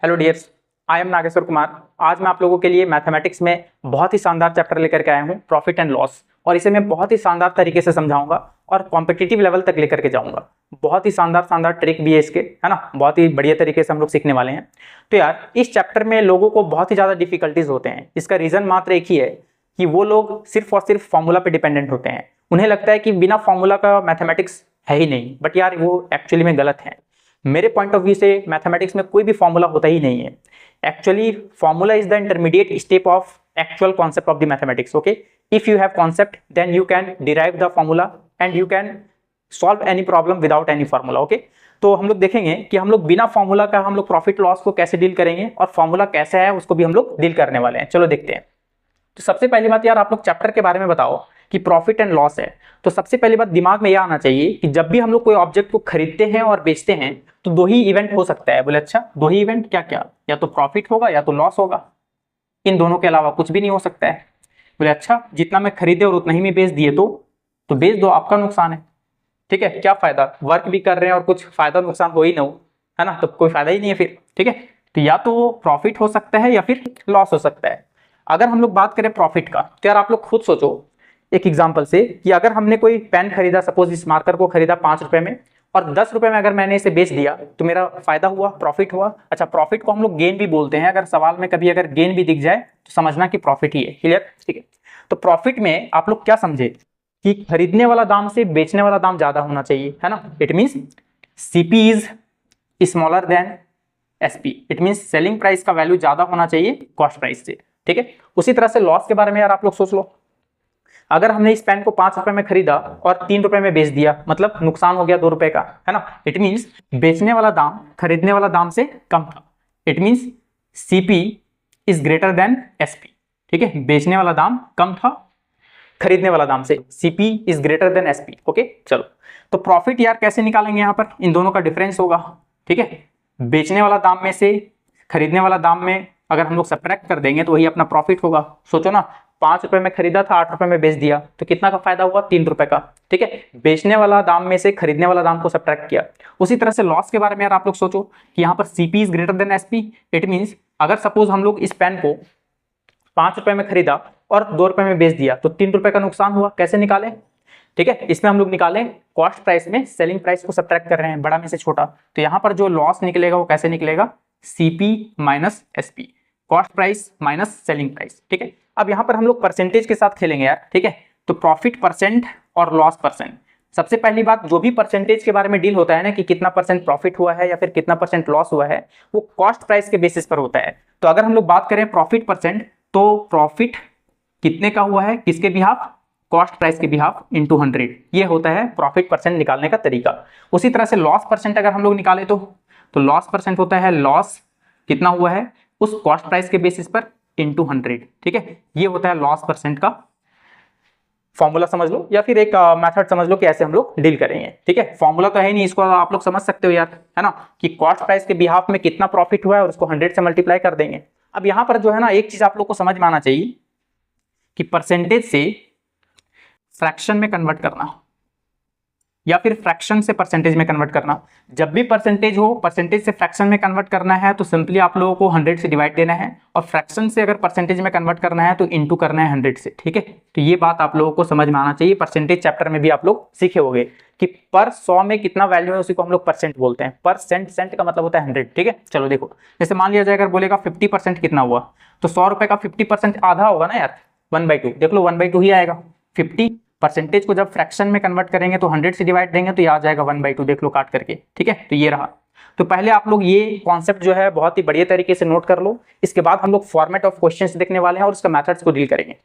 Hello dears, I am Nageshwar Kumar. आज मैं आप लोगों के लिए मैथमेटिक्स में बहुत ही शानदार चैप्टर लेकर के आया हूँ, प्रॉफिट एंड लॉस। और इसे मैं बहुत ही शानदार तरीके से समझाऊंगा और कॉम्पिटिटिव लेवल तक लेकर के जाऊंगा। बहुत ही शानदार ट्रिक भी है इसके, है ना। बहुत ही बढ़िया तरीके से हम लोग सीखने वाले हैं। तो यार, इस चैप्टर में लोगों को बहुत ही ज़्यादा डिफिकल्टीज होते हैं। इसका रीज़न मात्र एक ही है कि वो लोग सिर्फ और सिर्फ फॉर्मूला पे डिपेंडेंट होते हैं। उन्हें लगता है कि बिना फॉर्मूला का मैथमेटिक्स है ही नहीं, बट यार वो एक्चुअली में गलत है। मेरे पॉइंट ऑफ व्यू से मैथमेटिक्स में कोई भी फॉर्मूला होता ही नहीं है। Actually formula is the intermediate step of actual concept of the mathematics. Okay, if you have concept then you can derive the formula and you can solve any problem without any formula. Okay, तो हम लोग देखेंगे कि हम लोग बिना formula का हम लोग प्रॉफिट लॉस को कैसे डील करेंगे और फॉर्मूला कैसे है उसको भी हम लोग डील करने वाले हैं। चलो देखते हैं। तो सबसे पहली बात यार, आप लोग चैप्टर के बारे में बताओ कि प्रॉफिट एंड लॉस है। तो सबसे पहली बात दिमाग में यह आना चाहिए कि जब भी हम लोग कोई ऑब्जेक्ट को खरीदते हैं और बेचते हैं तो दो ही इवेंट हो सकता है। बोले अच्छा, दो ही इवेंट क्या क्या? या तो प्रॉफिट होगा या तो लॉस होगा। इन दोनों के अलावा कुछ भी नहीं हो सकता है। बोले अच्छा, जितना मैं खरीदे और उतना ही में बेच दिए तो बेच दो, आपका नुकसान है। ठीक है, क्या फायदा? वर्क भी कर रहे हैं और कुछ फायदा नुकसान हो ही ना हो, है ना, तो कोई फायदा ही नहीं है फिर। ठीक है, तो या तो प्रॉफिट हो सकता है या फिर लॉस हो सकता है। अगर हम लोग बात करें प्रॉफिट का, तो यार आप लोग खुद सोचो एक एग्जांपल से कि अगर हमने कोई पेन खरीदा, सपोज इस मार्कर को खरीदा 5 रुपए में और 10 रुपए में अगर मैंने इसे बेच दिया तो मेरा फायदा हुआ, प्रॉफिट हुआ। अच्छा, प्रॉफिट को हम लोग गेन भी बोलते हैं। अगर सवाल में कभी अगर गेन भी दिख जाए तो समझना कि प्रॉफिट ही है। क्लियर? ठीक है, तो प्रॉफिट में आप लोग क्या समझे कि खरीदने वाला दाम से बेचने वाला दाम ज्यादा होना चाहिए, है ना। It means CP is smaller than SP. It means selling price का वैल्यू ज्यादा होना चाहिए कॉस्ट प्राइस से। ठीक है, उसी तरह से लॉस के बारे में यार आप लोग सोच लो। अगर हमने इस पेन को 5 रुपए में खरीदा और 3 रुपए में बेच दिया, मतलब नुकसान हो गया 2 रुपए का, है ना। इट मीन्स बेचने वाला दाम खरीदने वाला दाम से कम था। It means CP is greater than SP. ठीक है, बेचने वाला दाम कम था खरीदने वाला दाम से, CP is greater than SP. Okay, चलो तो प्रॉफिट यार कैसे निकालेंगे? यहां पर इन दोनों का डिफरेंस होगा। ठीक है, बेचने वाला दाम में से खरीदने वाला दाम में अगर हम लोग सब्ट्रैक्ट कर देंगे तो वही अपना प्रॉफिट होगा। सोचो ना, 5 रुपए में खरीदा था, 8 रुपए में बेच दिया तो कितना का फायदा हुआ? 3 रुपए का। ठीक है, बेचने वाला दाम में से खरीदने वाला दाम को सब्ट्रैक्ट किया। उसी तरह से लॉस के बारे में यार आप लोग सोचो कि यहाँ पर CP is greater than SP. It means अगर सपोज हम लोग इस पेन को 5 रुपए में खरीदा और 2 रुपए में बेच दिया तो 3 रुपए का नुकसान हुआ। कैसे निकाले? ठीक है, इसमें हम लोग निकाले कॉस्ट प्राइस में सेलिंग प्राइस को सब्ट्रैक्ट कर रहे हैं, बड़ा में से छोटा। तो यहाँ पर जो लॉस निकलेगा वो कैसे निकलेगा? CP minus SP, cost price minus selling price. ठीक है, अब यहाँ पर हम लोग परसेंटेज के साथ खेलेंगे यार। ठीक है, तो प्रॉफिट परसेंट और लॉस परसेंट। सबसे पहली बात, जो भी परसेंटेज के बारे में डील होता है ना कि कितना परसेंट प्रॉफिट हुआ है या फिर कितना परसेंट लॉस हुआ है, वो कॉस्ट प्राइस के बेसिस पर होता है। तो अगर हम लोग बात करें प्रॉफिट परसेंट, तो प्रॉफिट कितने का हुआ है, किसके बिहाफ? कॉस्ट प्राइस के बिहाफ इंटू 100। ये होता है प्रॉफिट परसेंट निकालने का तरीका। उसी तरह से लॉस परसेंट अगर हम लोग निकाले तो लॉस परसेंट होता है लॉस कितना हुआ है उस कॉस्ट प्राइस के बेसिस पर इंटू 100। ठीक है, ये होता है लॉस परसेंट का फॉर्मूला, समझ लो, या फिर एक मेथड समझ लो कि ऐसे हम लोग डील करेंगे। ठीक है, फॉर्मूला तो है नहीं, इसको आप लोग समझ सकते हो यार, है ना, कि कॉस्ट प्राइस के बिहाफ में कितना प्रॉफिट हुआ है और उसको 100 से मल्टीप्लाई कर देंगे। अब यहाँ पर जो है ना, एक चीज आप लोग को समझ में आना चाहिए कि परसेंटेज से फ्रैक्शन में कन्वर्ट करना या फिर फ्रैक्शन से परसेंटेज में कन्वर्ट करना। जब भी परसेंटेज हो, परसेंटेज से फ्रैक्शन में कन्वर्ट करना है तो सिंपली आप लोगों को 100 से डिवाइड देना है, और फ्रैक्शन से अगर परसेंटेज में कन्वर्ट करना है तो इनटू करना है 100 से। ठीक है, तो ये बात आप लोगों को समझ में आना चाहिए। परसेंटेज चैप्टर में भी आप लोग सीखे होंगे कि पर 100 में कितना वैल्यू है उसी को हम लोग परसेंट बोलते हैं। परसेंट सेंट का मतलब होता है 100। ठीक है, चलो देखो, जैसे मान लिया जाए अगर बोलेगा 50% कितना हुआ, तो 100 रुपए का 50% आधा होगा ना यार, 1/2। देख लो 1/2 ही आएगा। 50 परसेंटेज को जब फ्रैक्शन में कन्वर्ट करेंगे तो 100 से डिवाइड देंगे तो ये आ जाएगा 1/2। देख लो काट करके। ठीक है, तो ये रहा। तो पहले आप लोग ये कॉन्सेप्ट जो है बहुत ही बढ़िया तरीके से नोट कर लो। इसके बाद हम लोग फॉर्मेट ऑफ क्वेश्चंस देखने वाले हैं और उसका मेथड्स को डील करेंगे।